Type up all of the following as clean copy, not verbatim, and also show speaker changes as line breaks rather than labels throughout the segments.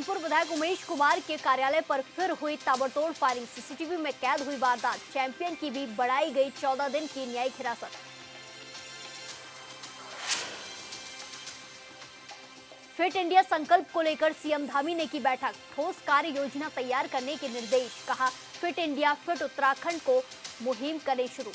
कानपुर विधायक उमेश कुमार के कार्यालय पर फिर हुई ताबड़तोड़ फायरिंग। सीसीटीवी में कैद हुई वारदात। चैंपियन की भी बढ़ाई गई 14 दिन की न्यायिक हिरासत। फिट इंडिया संकल्प को लेकर सीएम धामी ने की बैठक। ठोस कार्य योजना तैयार करने के निर्देश। कहा, फिट इंडिया फिट उत्तराखंड को मुहिम करें शुरू।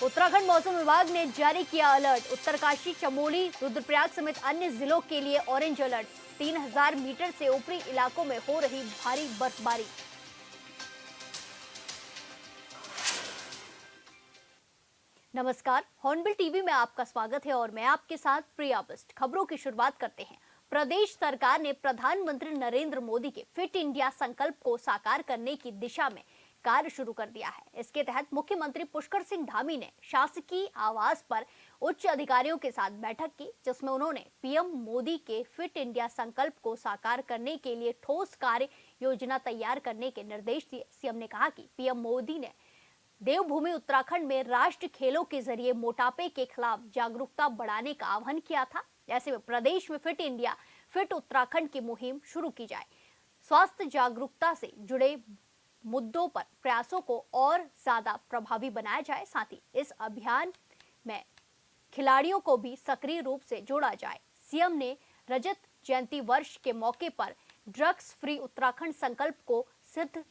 उत्तराखंड मौसम विभाग ने जारी किया अलर्ट। उत्तरकाशी, चमोली, रुद्रप्रयाग समेत अन्य जिलों के लिए ऑरेंज अलर्ट। 3000 मीटर से ऊपरी इलाकों में हो रही भारी बर्फबारी। नमस्कार, हॉर्नबिल टीवी में आपका स्वागत है और मैं आपके साथ प्रिया बिस्ट। खबरों की शुरुआत करते हैं। प्रदेश सरकार ने प्रधानमंत्री नरेंद्र मोदी के फिट इंडिया संकल्प को साकार करने की दिशा में कार्य शुरू कर दिया है। इसके तहत मुख्यमंत्री पुष्कर सिंह धामी ने शासकीय आवास पर उच्च अधिकारियों के साथ बैठक की, जिसमें उन्होंने पीएम मोदी के फिट इंडिया संकल्प को साकार करने के लिए ठोस कार्य योजना तैयार करने के निर्देश दिए। सीएम ने कहा कि पीएम मोदी ने देवभूमि उत्तराखंड में राष्ट्रीय खेलों के जरिए मोटापे के खिलाफ जागरूकता बढ़ाने का आह्वान किया था। ऐसे में प्रदेश में फिट इंडिया फिट उत्तराखंड की मुहिम शुरू की जाए। स्वास्थ्य जागरूकता से जुड़े मुद्दों पर प्रयासों को और ज्यादा प्रभावी बनाया जाए। साथ ही इस अभियान में खिलाड़ियों को भी सक्रिय रूप से जोड़ा जाए। सीएम ने रजत जयंती वर्ष के मौके पर ड्रग्स फ्री उत्तराखंड संकल्प को सिद्ध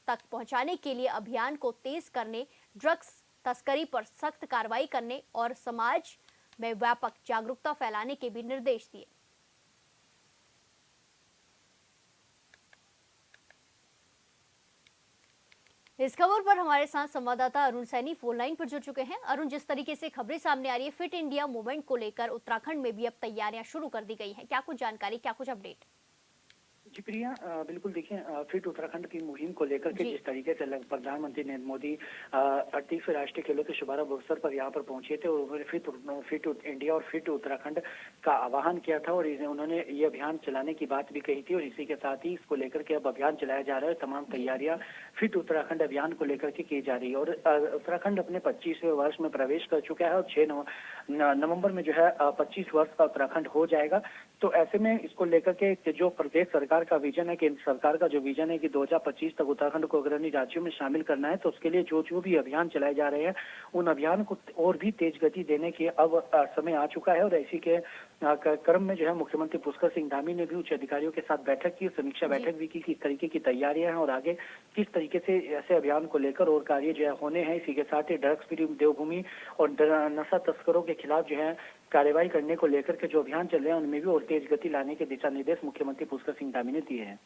तक पहुंचाने के लिए अभियान को तेज करने, ड्रग्स तस्करी पर सख्त कार्रवाई करने और समाज में व्यापक जागरूकता फैलाने के भी निर्देश दिए। इस खबर पर हमारे साथ संवाददाता अरुण सैनी फोन लाइन पर जुड़ चुके हैं। अरुण, जिस तरीके से खबरें सामने आ रही है फिट इंडिया मूवमेंट को लेकर उत्तराखंड में भी अब तैयारियां शुरू कर दी गई हैं, क्या कुछ जानकारी, क्या कुछ अपडेट?
जी प्रिया, बिल्कुल देखिए, फिट उत्तराखंड की मुहिम को लेकर के जिस तरीके से प्रधानमंत्री नरेंद्र मोदी 38वें राष्ट्रीय खेलों के शुभारंभ अवसर पर यहाँ पर पहुंचे थे और उन्होंने फिट इंडिया और फिट उत्तराखंड का आह्वान किया था और उन्होंने ये अभियान चलाने की बात भी कही थी और इसी के साथ ही इसको लेकर के अब अभियान चलाया जा रहा है। तमाम तैयारियां फिट उत्तराखंड अभियान को लेकर के की जा रही है और उत्तराखंड अपने 25वें वर्ष में प्रवेश कर चुका है और 6 नवंबर में जो है 25 वर्ष का उत्तराखंड हो जाएगा। तो ऐसे में इसको लेकर के जो प्रदेश सरकार का विजन है, केंद्र सरकार का जो विजन है कि 2025 तक उत्तराखंड को अग्रणी राज्यों में शामिल करना है, तो उसके लिए जो भी अभियान चलाए जा रहे हैं उन अभियान को और भी तेज गति देने के अब समय आ चुका है। और इसी के क्रम में जो है मुख्यमंत्री पुष्कर सिंह धामी ने भी उच्च अधिकारियों के साथ बैठक की, समीक्षा बैठक भी की, किस तरीके की तैयारियां हैं और आगे किस तरीके से ऐसे अभियान को लेकर और कार्य जो है होने हैं। इसी के साथ ही ड्रग्स फ्री देवभूमि और नशा तस्करों के खिलाफ जो है कार्रवाई करने को लेकर के जो अभियान चल रहे हैं उनमें भी और तेज गति लाने के दिशा निर्देश मुख्यमंत्री पुष्कर सिंह धामी ने दिए हैं।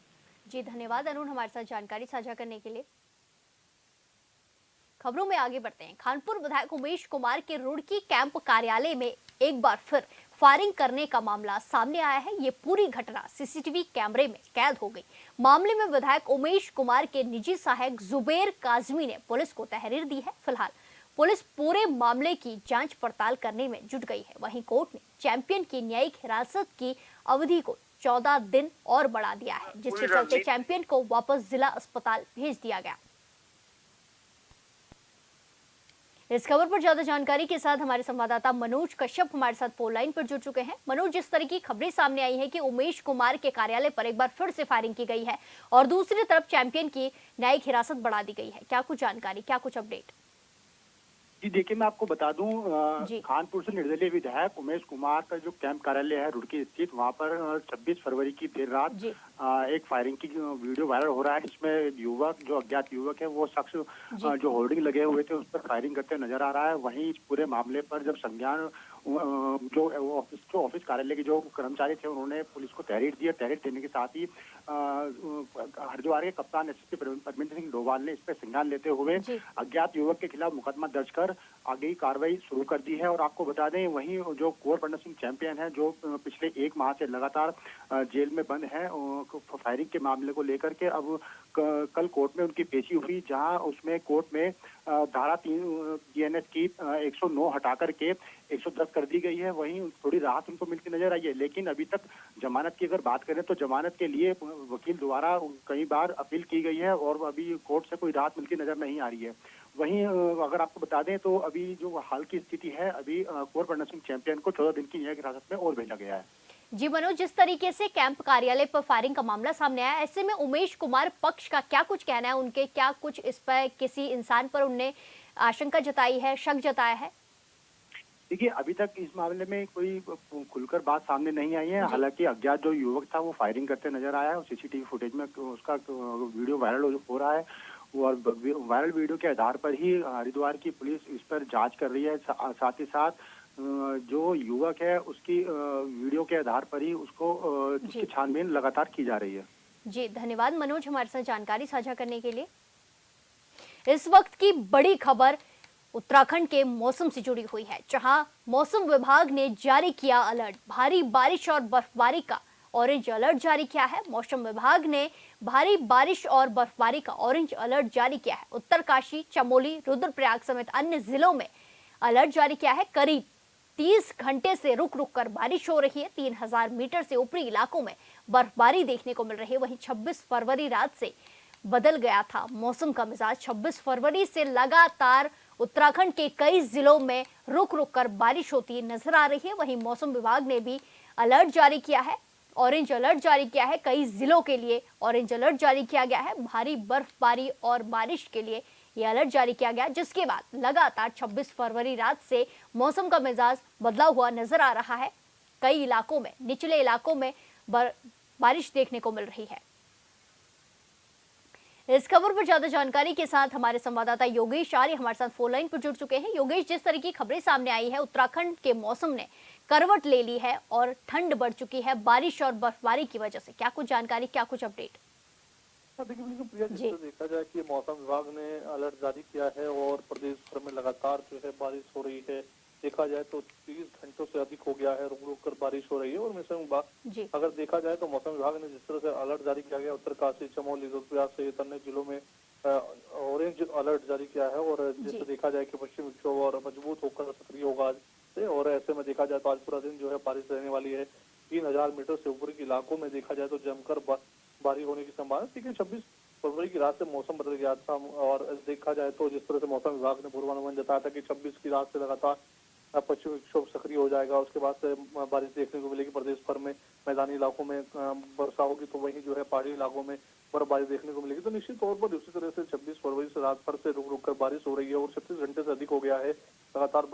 जी धन्यवाद अरुण, हमारे साथ जानकारी साझा करने के लिए। खबरों में आगे बढ़ते हैं। कानपुर विधायक उमेश कुमार के रुड़की कैंप कार्यालय में एक बार फिर फायरिंग करने का मामला सामने आया है। ये पूरी घटना सीसीटीवी कैमरे में कैद हो गई। मामले में विधायक उमेश कुमार के निजी सहायक जुबेर काजमी ने पुलिस को तहरीर दी है। फिलहाल पुलिस पूरे मामले की जांच पड़ताल करने में जुट गई है। वहीं कोर्ट ने चैंपियन की न्यायिक हिरासत की अवधि को 14 दिन और बढ़ा दिया है, जिसके चलते चैंपियन को वापस जिला अस्पताल भेज दिया गया। इस खबर पर ज्यादा जानकारी के साथ हमारे संवाददाता मनोज कश्यप हमारे साथ फोन लाइन पर जुड़ चुके हैं। मनोज, जिस तरह की खबरें सामने आई है कि उमेश कुमार के कार्यालय पर एक बार फिर से फायरिंग की गई है और दूसरी तरफ चैंपियन की न्यायिक हिरासत बढ़ा दी गई है, क्या कुछ जानकारी, क्या कुछ अपडेट?
जी देखिए, मैं आपको बता दूं, कानपुर से निर्दलीय विधायक उमेश कुमार का जो कैंप कार्यालय है रुड़की स्थित, वहां पर 26 फरवरी की देर रात एक फायरिंग की वीडियो वायरल हो रहा है। इसमें युवक, जो अज्ञात युवक है, वो शख्स जो होर्डिंग लगे हुए थे उस पर फायरिंग करते नजर आ रहा है। वहीं इस पूरे मामले पर जब संज्ञान जो ऑफिस कार्यालय के जो कर्मचारी थे उन्होंने पुलिस को तहरीर दी। तहरीर देने के साथ ही हरिद्वार के कप्तान एसएसपी परमिंदर सिंह डोभाल ने इस पर संज्ञान लेते हुए अज्ञात युवक के खिलाफ मुकदमा दर्ज कर आगे की कार्रवाई शुरू कर दी है। और आपको बता दें, वहीं जो कुंवर पंडा सिंह चैंपियन है, जो पिछले 1 माह से लगातार जेल में बंद है फायरिंग के मामले को लेकर के, अब कल कोर्ट में उनकी पेशी हुई, जहां उसमें कोर्ट में धारा 3 बीएनएस की 109 हटाकर के 110 कर दी गई है, वहीं थोड़ी राहत उनको मिलती नजर आई है। लेकिन अभी तक जमानत की अगर बात करें तो जमानत के लिए वकील द्वारा कई बार अपील की गई है और अभी कोर्ट से कोई राहत मिलती नजर नहीं आ रही है। वहीं अगर आपको बता दें तो अभी जो हाल की स्थिति है, अभी कोरबंडर सिंह चैंपियन को 14 दिन की न्यायिक हिरासत में और भेजा गया है।
जी मनोज, जिस तरीके से कैंप कार्यालय पर फायरिंग का मामला सामने आया, ऐसे में उमेश कुमार पक्ष का क्या कुछ कहना है? उनके क्या कुछ इस पर किसी इंसान पर उनने आशंका जताई है, शक जताया है?
देखिए, अभी तक इस मामले में कोई खुलकर बात सामने नहीं आई है। हालांकि अज्ञात जो युवक था वो फायरिंग करते नजर आया है। सीसीटीवी फुटेज में उसका वीडियो वायरल हो रहा है और वायरल वीडियो के आधार पर ही हरिद्वार की पुलिस इस पर जांच कर रही है। साथ ही साथ जो युवक है उसकी वीडियो के आधार पर ही उसकी छानबीन लगातार की जा रही है।
जी धन्यवाद मनोज, हमारे साथ जानकारी साझा करने के लिए। इस वक्त की बड़ी खबर उत्तराखंड के मौसम से जुड़ी हुई है, जहां मौसम विभाग ने जारी किया अलर्ट। भारी बारिश और बर्फबारी का ऑरेंज अलर्ट जारी किया है। मौसम विभाग ने भारी बारिश और बर्फबारी का ऑरेंज अलर्ट जारी किया है। उत्तरकाशी, चमोली, रुद्रप्रयाग समेत अन्य जिलों में अलर्ट जारी किया है। करीब 30 घंटे से रुक रुक कर बारिश हो रही है। 3000 मीटर से ऊपरी इलाकों में बर्फबारी देखने को मिल रही है। वहीं 26 फरवरी रात से बदल गया था मौसम का मिजाज। 26 फरवरी से लगातार उत्तराखंड के कई जिलों में रुक रुक कर बारिश होती नजर आ रही है। वहीं मौसम विभाग ने भी अलर्ट जारी किया है, ऑरेंज अलर्ट जारी किया है। कई जिलों के लिए ऑरेंज अलर्ट जारी किया गया है। भारी बर्फबारी और बारिश के लिए यह अलर्ट जारी किया गया, जिसके बाद लगातार 26 फरवरी रात से मौसम का मिजाज बदला हुआ नजर आ रहा है। कई इलाकों में, निचले इलाकों में बारिश देखने को मिल रही है। इस खबर पर ज्यादा जानकारी के साथ हमारे संवाददाता योगेश आर्य हमारे साथ फोन लाइन पर जुड़ चुके हैं। योगेश, जिस तरह की खबरें सामने आई है, उत्तराखंड के मौसम ने करवट ले ली है और ठंड बढ़ चुकी है बारिश और बर्फबारी की वजह से, क्या कुछ जानकारी, क्या कुछ अपडेट?
देखिए बिल्कुल प्रिया, जिस तरह देखा जाए कि मौसम विभाग ने अलर्ट जारी किया है और प्रदेश भर में लगातार जो है बारिश हो रही है। देखा जाए तो 30 घंटों से अधिक हो गया है रुक रुक कर बारिश हो रही है। और मौसम अगर देखा जाए तो मौसम विभाग ने जिस तरह से अलर्ट जारी किया गया, उत्तरकाशी, चमोली, रुद्रप्रयाग सहित अन्य जिलों में ऑरेंज अलर्ट जारी किया है। और जिससे देखा जाए कि पश्चिमी विक्षोभ और मजबूत होकर सक्रिय होगा आज से। और ऐसे में देखा जाए तो आज पूरा दिन जो है बारिश रहने वाली है। 3000 मीटर से ऊपर के इलाकों में देखा जाए तो जमकर बारिश होने की संभावना। लेकिन 26 फरवरी की रात से मौसम बदल गया था और देखा जाए तो जिस तरह से मौसम विभाग ने पूर्वानुमान जताया था कि 26 की रात से लगातार पश्चिमी विक्षोभ सक्रिय हो जाएगा। उसके बाद से बारिश देखने को मिलेगी प्रदेश भर में। मैदानी इलाकों में वर्षा होगी तो वहीं जो है पहाड़ी इलाकों में बर्फबारी देखने को मिलेगी। तो निश्चित तौर पर उसी तरह से 26 फरवरी से रात भर से रुक रुक कर बारिश हो रही है और 36 घंटे से अधिक हो गया है लगातार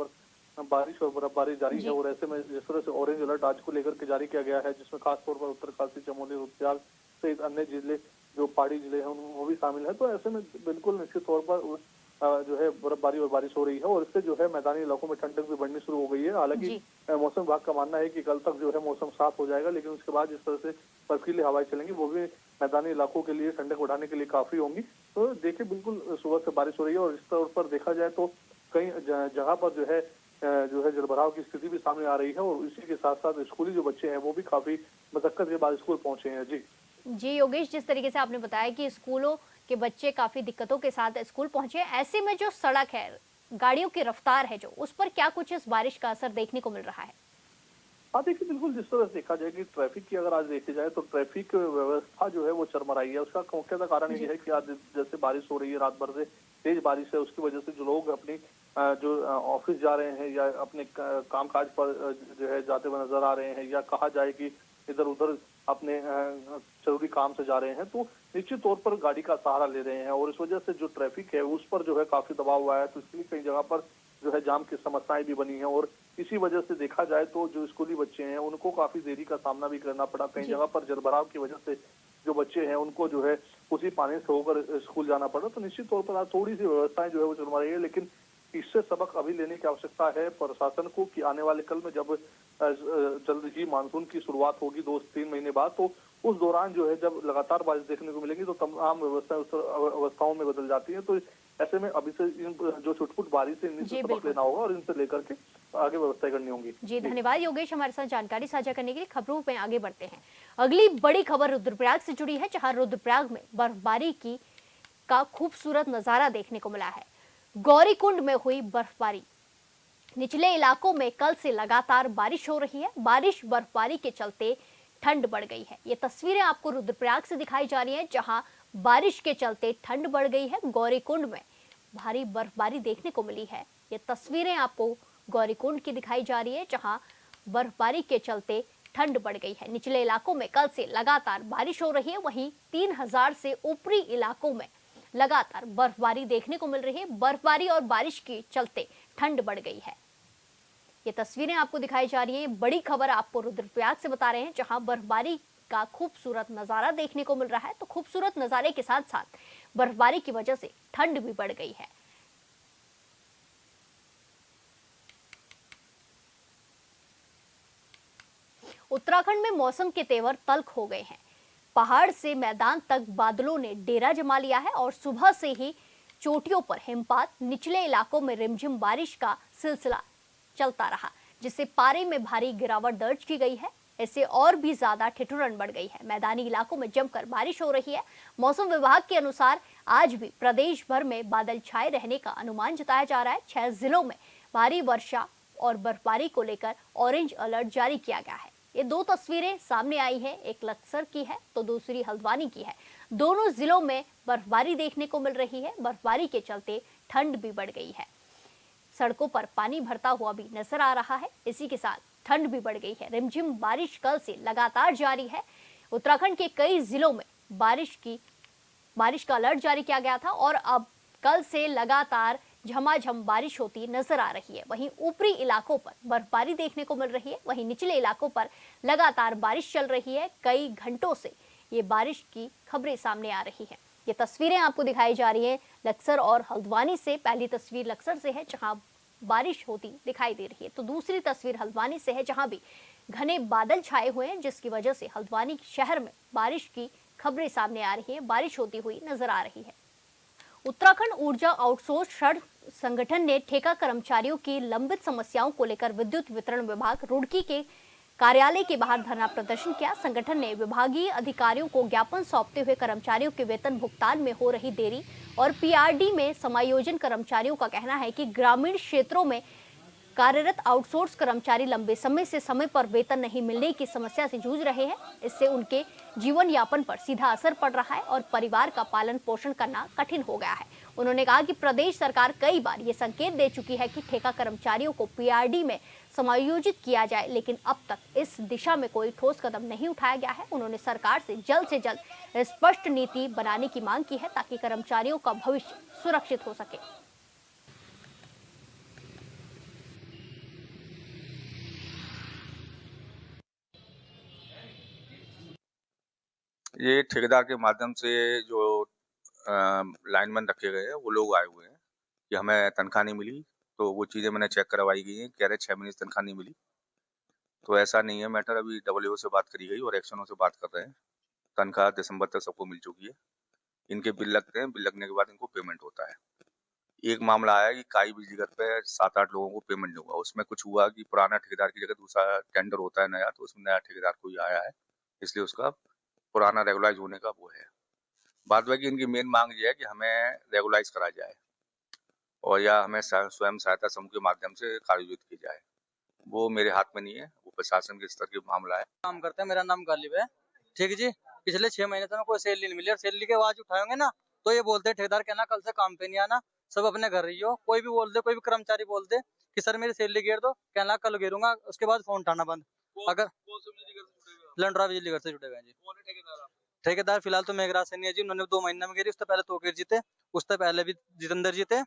बारिश और बर्फबारी जारी है। और ऐसे में जिस तरह से ऑरेंज अलर्ट आज को लेकर के जारी किया गया है, जिसमें खासतौर पर उत्तरकाशी, चमोली, रुद्रप्रयाग सहित अन्य जिले जो पहाड़ी जिले हैं वो भी शामिल है। तो ऐसे में बिल्कुल निश्चित तौर पर जो है बर्फबारी और बारिश हो रही है और इससे जो है मैदानी इलाकों में ठंडक भी बढ़नी शुरू हो गई है। हालांकि मौसम विभाग का मानना है कि कल तक जो है मौसम साफ हो जाएगा, लेकिन उसके बाद जिस तरह से बर्फीली हवाएं चलेंगी वो भी मैदानी इलाकों के लिए ठंडक बढ़ाने के लिए काफी होंगी। तो देखिए बिल्कुल सुबह से बारिश हो रही है और इस तौर पर देखा जाए तो कई जगह पर जो है जलभराव की स्थिति भी सामने आ रही है। और इसी के साथ साथ स्कूली जो बच्चे हैं वो भी काफी मशक्कत के बाद स्कूल पहुंचे हैं।
जी योगेश, जिस तरीके से आपने बताया कि स्कूलों के बच्चे काफी दिक्कतों के साथ स्कूल पहुंचे, ऐसे में जो सड़क है, गाड़ियों की रफ्तार है जो, उस पर क्या कुछ इस बारिश का असर देखने को मिल रहा है?
हाँ देखिए बिल्कुल, जिस तरह से देखा जाए कि ट्रैफिक की अगर आज देखी जाए तो ट्रैफिक व्यवस्था जो है वो चरमराई है। उसका मुख्यतः कारण ये है कि आज जैसे बारिश हो रही है, रात भर से तेज बारिश है, उसकी वजह से जो लोग अपनी जो ऑफिस जा रहे हैं या अपने काम काज पर जो है जाते हुए नजर आ रहे हैं, या कहा जाए कि इधर उधर अपने जरूरी काम से जा रहे हैं, तो निश्चित तौर पर गाड़ी का सहारा ले रहे हैं। और इस वजह से जो ट्रैफिक है उस पर जो है काफी दबाव हुआ है। तो इसलिए कई जगह पर जो है जाम की समस्याएं भी बनी है। और इसी वजह से देखा जाए तो जो स्कूली बच्चे हैं उनको काफी देरी का सामना भी करना पड़ा। कई जगह पर जलभराव की वजह से जो बच्चे हैं उनको जो है उसी पानी से होकर स्कूल जाना पड़ा। तो निश्चित तौर पर आज थोड़ी सी व्यवस्थाएं जो है वो चल रही है, लेकिन इससे सबक अभी लेने की आवश्यकता है प्रशासन को कि आने वाले कल में जब जल्द ही मानसून की शुरुआत होगी 2-3 महीने बाद, तो उस दौरान जो है जब लगातार बारिश देखने को मिलेगी तो तमाम व्यवस्थाएं उस अवस्थाओं में बदल जाती है। तो ऐसे में अभी से जो छुटपुट बारिश है इनसे सबक लेना होगा और इनसे लेकर के आगे व्यवस्थाएं करनी होंगी।
जी धन्यवाद योगेश, हमारे साथ जानकारी साझा करने के लिए। खबरों में आगे बढ़ते हैं। अगली बड़ी खबर रुद्रप्रयाग से जुड़ी है, जहां रुद्रप्रयाग में बर्फबारी का खूबसूरत नजारा देखने को मिला है। गौरीकुंड में हुई बर्फबारी, निचले इलाकों में कल से लगातार बारिश हो रही है। बारिश बर्फबारी के चलते ठंड बढ़ गई है। ये तस्वीरें आपको रुद्रप्रयाग से दिखाई जा रही हैं, जहां बारिश के चलते ठंड बढ़ गई है। गौरीकुंड में भारी बर्फबारी देखने को मिली है। ये तस्वीरें आपको गौरीकुंड की दिखाई जा रही है, जहां बर्फबारी के चलते ठंड बढ़ गई है। निचले इलाकों में कल से लगातार बारिश हो रही है। वहीं 3000 से ऊपरी इलाकों में लगातार बर्फबारी देखने को मिल रही है। बर्फबारी और बारिश के चलते ठंड बढ़ गई है। ये तस्वीरें आपको दिखाई जा रही हैं। बड़ी खबर आपको रुद्रप्रयाग से बता रहे हैं, जहां बर्फबारी का खूबसूरत नजारा देखने को मिल रहा है। तो खूबसूरत नजारे के साथ साथ बर्फबारी की वजह से ठंड भी बढ़ गई है। उत्तराखंड में मौसम के तेवर तल्ख हो गए हैं। पहाड़ से मैदान तक बादलों ने डेरा जमा लिया है और सुबह से ही चोटियों पर हिमपात, निचले इलाकों में रिमझिम बारिश का सिलसिला चलता रहा, जिससे पारे में भारी गिरावट दर्ज की गई है। इससे और भी ज्यादा ठिठुरन बढ़ गई है। मैदानी इलाकों में जमकर बारिश हो रही है। मौसम विभाग के अनुसार आज भी प्रदेश भर में बादल छाए रहने का अनुमान जताया जा रहा है। 6 जिलों में भारी वर्षा और बर्फबारी को लेकर ऑरेंज अलर्ट जारी किया गया है। ये 2 तस्वीरें सामने आई है, एक लक्सर की है तो दूसरी हल्द्वानी की है। दोनों जिलों में बर्फबारी देखने को मिल रही है। बर्फबारी के चलते ठंड भी बढ़ गई है। सड़कों पर पानी भरता हुआ भी नजर आ रहा है। इसी के साथ ठंड भी बढ़ गई है। रिमझिम बारिश कल से लगातार जारी है। उत्तराखंड के कई जिलों में बारिश का अलर्ट जारी किया गया था और अब कल से लगातार झमाझम बारिश होती नजर आ रही है। वहीं ऊपरी इलाकों पर बर्फबारी देखने को मिल रही है। वहीं निचले इलाकों पर लगातार बारिश चल रही है। कई घंटों से ये बारिश की खबरें सामने आ रही है। ये तस्वीरें आपको दिखाई जा रही है लक्सर और हल्द्वानी से। पहली तस्वीर लक्सर से है, जहां बारिश होती दिखाई दे रही है, तो दूसरी तस्वीर हल्द्वानी से है, जहां भी घने बादल छाए हुए हैं, जिसकी वजह से हल्द्वानी शहर में बारिश की खबरें सामने आ रही है। बारिश होती हुई नजर आ रही है। उत्तराखंड ऊर्जा आउटसोर्स संगठन ने ठेका कर्मचारियों की लंबित समस्याओं को लेकर विद्युत वितरण विभाग रुड़की के कार्यालय के बाहर धरना प्रदर्शन किया। संगठन ने विभागीय अधिकारियों को ज्ञापन सौंपते हुए कर्मचारियों के वेतन भुगतान में हो रही देरी और पीआरडी में समायोजन कर्मचारियों का कहना है कि ग्रामीण क्षेत्रों में कार्यरत आउटसोर्स कर्मचारी लंबे समय से समय पर वेतन नहीं मिलने की समस्या से जूझ रहे हैं। इससे उनके जीवन यापन पर सीधा असर पड़ रहा है और परिवार का पालन पोषण करना कठिन हो गया है। उन्होंने कहा कि प्रदेश सरकार कई बार ये संकेत दे चुकी है कि ठेका कर्मचारियों को पीआरडी में समायोजित किया जाए, लेकिन अब तक इस दिशा में कोई ठोस कदम नहीं उठाया गया है। उन्होंने सरकार से जल्द स्पष्ट नीति बनाने की मांग की है, ताकि कर्मचारियों का भविष्य सुरक्षित हो सके।
ये ठेकेदार के माध्यम से जो लाइनमैन रखे गए हैं वो लोग आए हुए हैं कि हमें तनख्वाह नहीं मिली, तो वो चीज़ें मैंने चेक करवाई गई हैं। कह रहे 6 महीने से तनख्वाह नहीं मिली, तो ऐसा नहीं है मैटर। अभी डब्ल्यूओ से बात करी गई और एक्शनों से बात कर रहे हैं। तनख्वाह दिसंबर तक सबको मिल चुकी है। इनके बिल लगते हैं, बिल लगने के बाद इनको पेमेंट होता है। एक मामला आया कि काई बिजली घर पे 7-8 लोगों को पेमेंट नहीं हुआ। उसमें कुछ हुआ कि पुराना ठेकेदार की जगह दूसरा टेंडर होता है नया, तो उसमें नया ठेकेदार कोई आया है, इसलिए उसका पुराना रेगुलाइज होने का वो है। बाद बाकी इनकी मेन मांग ये है कि हमें रेगुलाइज करा जाए और या हमें स्वयं सहायता समूह के माध्यम से कार्ययोजित की जाए। वो मेरे हाथ में नहीं है, वो प्रशासन के स्तर के मामला है।
काम करते हैं, मेरा नाम गालिब है। ठीक है जी, पिछले 6 महीने से मैं कोई सैलरी नहीं मिली और सैलरी के आवाज उठाएंगे ना तो ये बोलते हैं ठेकेदार कहना कल से काम पे नहीं आना, सब अपने घर रही हो। कोई भी बोल दे, कोई भी कर्मचारी बोल दे कि सर मेरी सैलरी गिर दो, कहना कल गिरूंगा, उसके बाद फोन उठाना बंद। अगर लंडरा बिजली घर से जुड़े हुए जी। ठेकेदार फिलहाल तो मेघराज से नहीं है जी, उन्होंने 2 महीने में गिरी। उससे पहले तोकेर जी थे, उससे पहले भी जितेंद्र जी थे।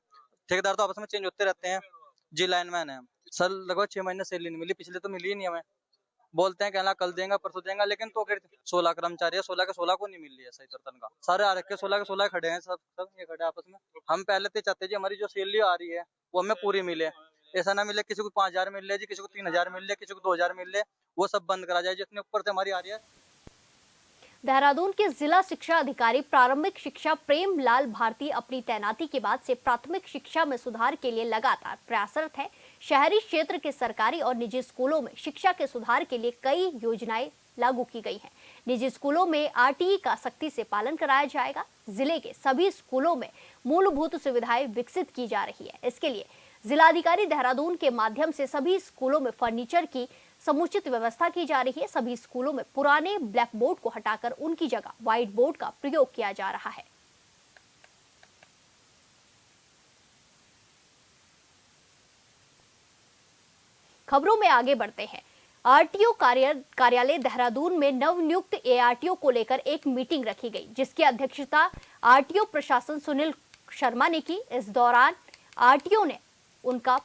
ठेकेदार तो आपस में चेंज होते रहते हैं जी। लाइनमैन है सर, लगभग 6 महीने सैलरी नहीं मिली, पिछले तो मिली ही नहीं हमें। बोलते हैं कहना कल देंगे परसों देंगे, लेकिन तो 16 कर्मचारी है, 16 के 16 को नहीं मिल रही है सही तनख्वाह। सारे आ रखे 16 के 16 खड़े हैं, सब ये खड़े आपस में। हम पहले तो चाहते जी हमारी जो सैलरी आ रही है वो हमें पूरी मिले, ऐसा ना मिले किसी को 5000 मिल रहे जी, किसी को 3000 मिल रहे, किसी को 2000 मिल रहे, वो सब बंद करा जाए जितने ऊपर से हमारी आ रही है।
देहरादून के जिला शिक्षा अधिकारी प्रारंभिक शिक्षा प्रेम लाल भारती अपनी तैनाती के बाद से प्राथमिक शिक्षा में सुधार के लिए लगातार प्रयासरत है। शहरी क्षेत्र के सरकारी और निजी स्कूलों में शिक्षा के सुधार के लिए कई योजनाएं लागू की गई हैं। निजी स्कूलों में आरटीई का सख्ती से पालन कराया जाएगा। जिले के सभी स्कूलों में मूलभूत सुविधाएं विकसित की जा रही है। इसके लिए जिलाधिकारी देहरादून के माध्यम से सभी स्कूलों में फर्नीचर की समुचित व्यवस्था की जा रही है। सभी स्कूलों में पुराने ब्लैक बोर्ड को हटाकर उनकी जगह व्हाइट बोर्ड का प्रयोग किया जा रहा है। खबरों में आगे बढ़ते हैं। आरटीओ कार्यालय देहरादून में नवनियुक्त एआरटीओ को लेकर एक मीटिंग रखी गई, जिसकी अध्यक्षता आरटीओ प्रशासन सुनील शर्मा ने की। इस दौरान आरटीओ ने उनका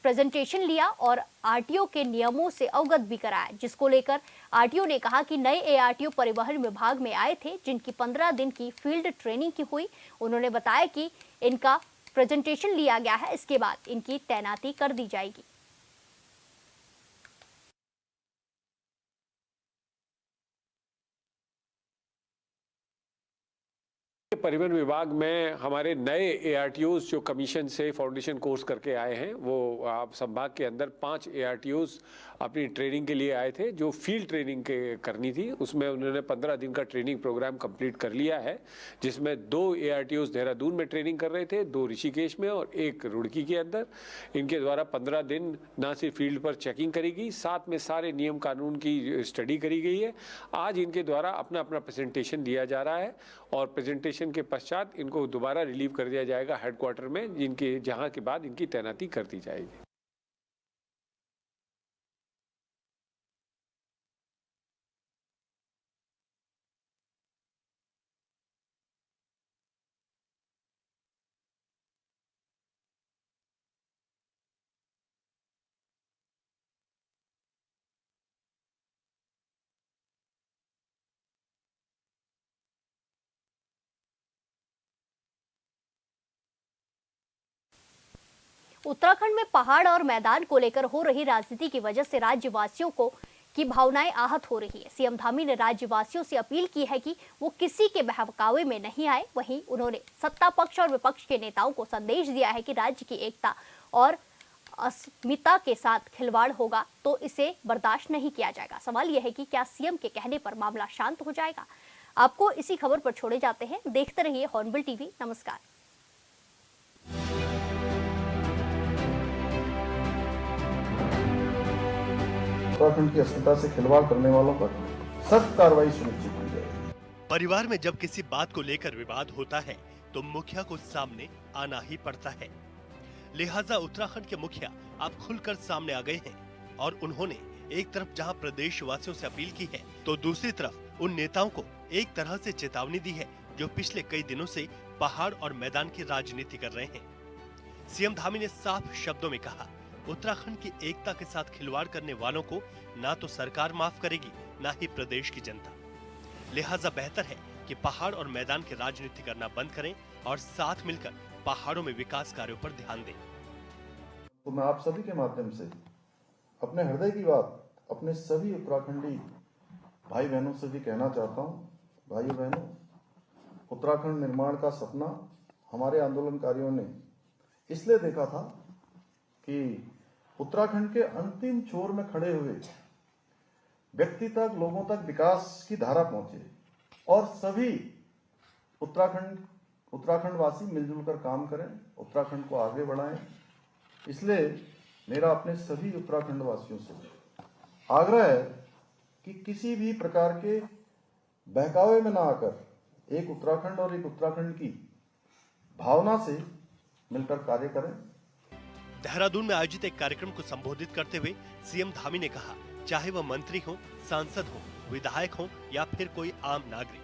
प्रेजेंटेशन लिया और आरटीओ के नियमों से अवगत भी कराया, जिसको लेकर आरटीओ ने कहा कि नए एआरटीओ परिवहन विभाग में आए थे, जिनकी 15 दिन की फील्ड ट्रेनिंग की हुई। उन्होंने बताया कि इनका प्रेजेंटेशन लिया गया है, इसके बाद इनकी तैनाती कर दी जाएगी।
परिवहन विभाग में हमारे नए एआरटीओस जो कमीशन से फाउंडेशन कोर्स करके आए हैं, वो आप संभाग के अंदर 5 एआरटीओस अपनी ट्रेनिंग के लिए आए थे, जो फील्ड ट्रेनिंग करनी थी। उसमें उन्होंने 15 दिन का ट्रेनिंग प्रोग्राम कंप्लीट कर लिया है, जिसमें 2 एआरटीओस देहरादून में ट्रेनिंग कर रहे थे, 2 ऋषिकेश में और 1 रुड़की के अंदर। इनके द्वारा 15 दिन ना सिर्फ फील्ड पर चेकिंग करेगी, साथ में सारे नियम कानून की स्टडी करी गई है। आज इनके द्वारा अपना प्रेजेंटेशन दिया जा रहा है और प्रेजेंटेशन के पश्चात इनको दोबारा रिलीव कर दिया जाएगा हेडक्वार्टर में, जिनके जहां के बाद इनकी तैनाती कर दी जाएगी।
उत्तराखंड में पहाड़ और मैदान को लेकर हो रही राजनीति की वजह से राज्यवासियों की भावनाएं आहत हो रही है। सीएम धामी ने राज्यवासियों से अपील की है कि वो किसी के बहकावे में नहीं आए। वहीं उन्होंने सत्ता पक्ष और विपक्ष के नेताओं को संदेश दिया है कि राज्य की एकता और अस्मिता के साथ खिलवाड़ होगा तो इसे बर्दाश्त नहीं किया जाएगा। सवाल यह है कि क्या सीएम के कहने पर मामला शांत हो जाएगा? आपको इसी खबर पर छोड़े जाते हैं। देखते रहिए हॉर्नबिल टीवी। नमस्कार।
उत्तराखंड की अस्मिता से खिलवाड़ करने वालों पर सख्त कार्रवाई सुनिश्चित की जाएगी।
परिवार में जब किसी बात को लेकर विवाद होता है तो मुखिया को सामने आना ही पड़ता है। लिहाजा उत्तराखंड के मुखिया अब खुलकर सामने आ गए हैं और उन्होंने एक तरफ जहां प्रदेशवासियों से अपील की है, तो दूसरी तरफ उन नेताओं को एक तरह से चेतावनी दी है जो पिछले कई दिनों से पहाड़ और मैदान की राजनीति कर रहे हैं। सीएम धामी ने साफ शब्दों में कहा, उत्तराखंड की एकता के साथ खिलवाड़ करने वालों को ना तो सरकार माफ करेगी, ना ही प्रदेश की जनता। लिहाजा बेहतर है कि पहाड़ और मैदान की राजनीति करना बंद करें और साथ मिलकर पहाड़ों में विकास कार्यों पर ध्यान दें।
तो मैं आप सभी के माध्यम से अपने हृदय की बात अपने सभी उत्तराखंडी भाई बहनों से भी कहना चाहता हूँ। भाइयों बहनों, उत्तराखंड निर्माण का सपना हमारे आंदोलनकारियों ने इसलिए देखा था कि उत्तराखंड के अंतिम छोर में खड़े हुए व्यक्ति तक, लोगों तक विकास की धारा पहुंचे और सभी उत्तराखंडवासी मिलजुल कर काम करें, उत्तराखंड को आगे बढ़ाएं। इसलिए मेरा अपने सभी उत्तराखंड वासियों से आग्रह है कि किसी भी प्रकार के बहकावे में ना आकर एक उत्तराखंड और एक उत्तराखंड की भावना से मिलकर कार्य करें।
देहरादून में आयोजित एक कार्यक्रम को संबोधित करते हुए सीएम धामी ने कहा, चाहे वह मंत्री हो, सांसद हो, विधायक हो या फिर कोई आम नागरिक,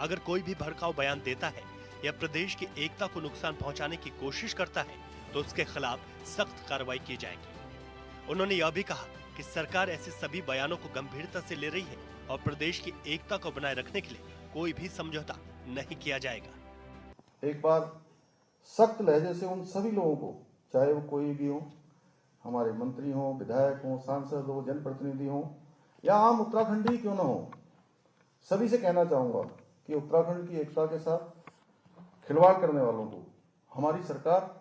अगर कोई भी भड़काऊ बयान देता है या प्रदेश की एकता को नुकसान पहुंचाने की कोशिश करता है तो उसके खिलाफ सख्त कार्रवाई की जाएगी। उन्होंने यह भी कहा कि सरकार ऐसे सभी बयानों को गंभीरता से ले रही है और प्रदेश की एकता को बनाए रखने के लिए कोई भी समझौता नहीं किया जाएगा।
एक बार सख्त लहजे से उन सभी लोगों को, चाहे वो कोई भी हो, हमारे मंत्री हो, विधायक हो, सांसद हो, जनप्रतिनिधि हो या आम उत्तराखंडी क्यों ना हो, सभी से कहना चाहूंगा कि उत्तराखंड की एकता के साथ खिलवाड़ करने वालों को हमारी सरकार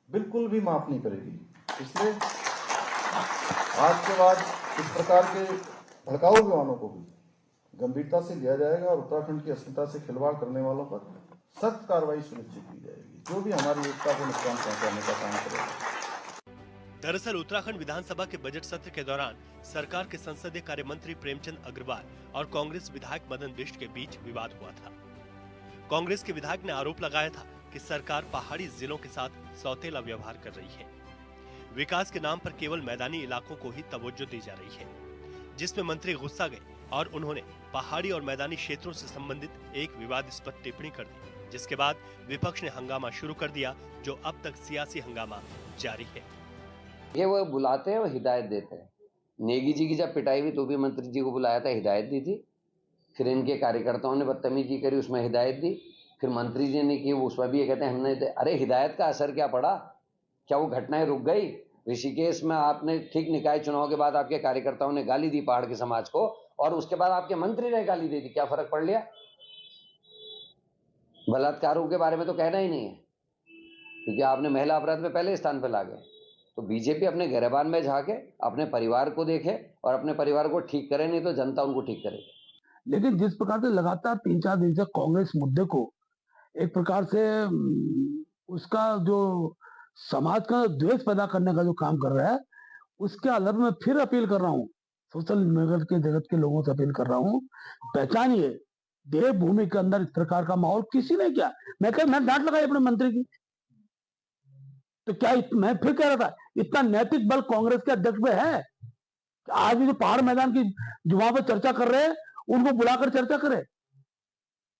बिल्कुल भी माफ नहीं करेगी। इसलिए आज के बाद इस प्रकार के भड़काऊ बयानों को भी गंभीरता से लिया जाएगा और उत्तराखंड की अस्मिता से खिलवाड़ करने वालों पर सख्त कार्रवाई सुनिश्चित की जाएगी, जो भी हमारी एकता को नुकसान पहुंचाने का काम करेगा।
दरअसल उत्तराखंड विधानसभा के बजट सत्र के दौरान सरकार के संसदीय कार्य मंत्री प्रेमचंद अग्रवाल और कांग्रेस विधायक मदन बिष्ट के बीच विवाद हुआ था। कांग्रेस के विधायक ने आरोप लगाया था कि सरकार पहाड़ी जिलों के साथ सौतेला व्यवहार कर रही है। विकास के नाम पर केवल मैदानी इलाकों को ही तवज्जो दी जा रही है, जिसमें मंत्री गुस्सा गए और उन्होंने पहाड़ी और मैदानी क्षेत्रों से संबंधित एक विवादास्पद टिप्पणी कर दी, जिसके बाद विपक्ष ने हंगामा शुरू कर दिया, जो अब तक सियासी हंगामा जारी है।
ये वो बुलाते हैं और हिदायत देते हैं। नेगी जी की जब पिटाई हुई तो भी मंत्री जी को बुलाया था, हिदायत दी थी। फिर इनके कार्यकर्ताओं ने बदतमीजी करी, उसमें हिदायत दी। फिर मंत्री जी ने की, उसमें भी ये कहते हैं हमने। अरे हिदायत का असर क्या पड़ा? क्या वो घटनाएं रुक गई? ऋषिकेश में आपने ठीक निकाय चुनाव के बाद आपके कार्यकर्ताओं ने गाली दी पहाड़ के समाज को, और उसके बाद आपके मंत्री ने गाली दे दी, क्या फर्क पड़ लिया? बलात्कारों के बारे में तो कहना ही नहीं है, क्योंकि आपने महिला अपराध में पहले स्थान पर ला गए। तो बीजेपी अपने गिरबान में झाके, अपने परिवार को देखे और अपने परिवार को ठीक करे, नहीं तो जनता उनको ठीक करेगी।
लेकिन जिस प्रकार से लगातार 3-4 दिन से कांग्रेस मुद्दे को एक प्रकार से उसका जो समाज का द्वेष पैदा करने का जो काम कर रहा है, उसके आधार में फिर अपील कर रहा हूँ, सोशल मीडिया के जगत के लोगों से अपील कर रहा हूँ, पहचानिए देवभूमि के अंदर इस प्रकार का माहौल किसी ने किया। मैं डांट लगाई अपने मंत्री की, तो क्या मैं फिर कह रहा था, इतना नैतिक बल कांग्रेस के अध्यक्ष में है? आज भी जो पहाड़ मैदान की जो वहां पर चर्चा कर रहे हैं, उनको बुलाकर चर्चा करे।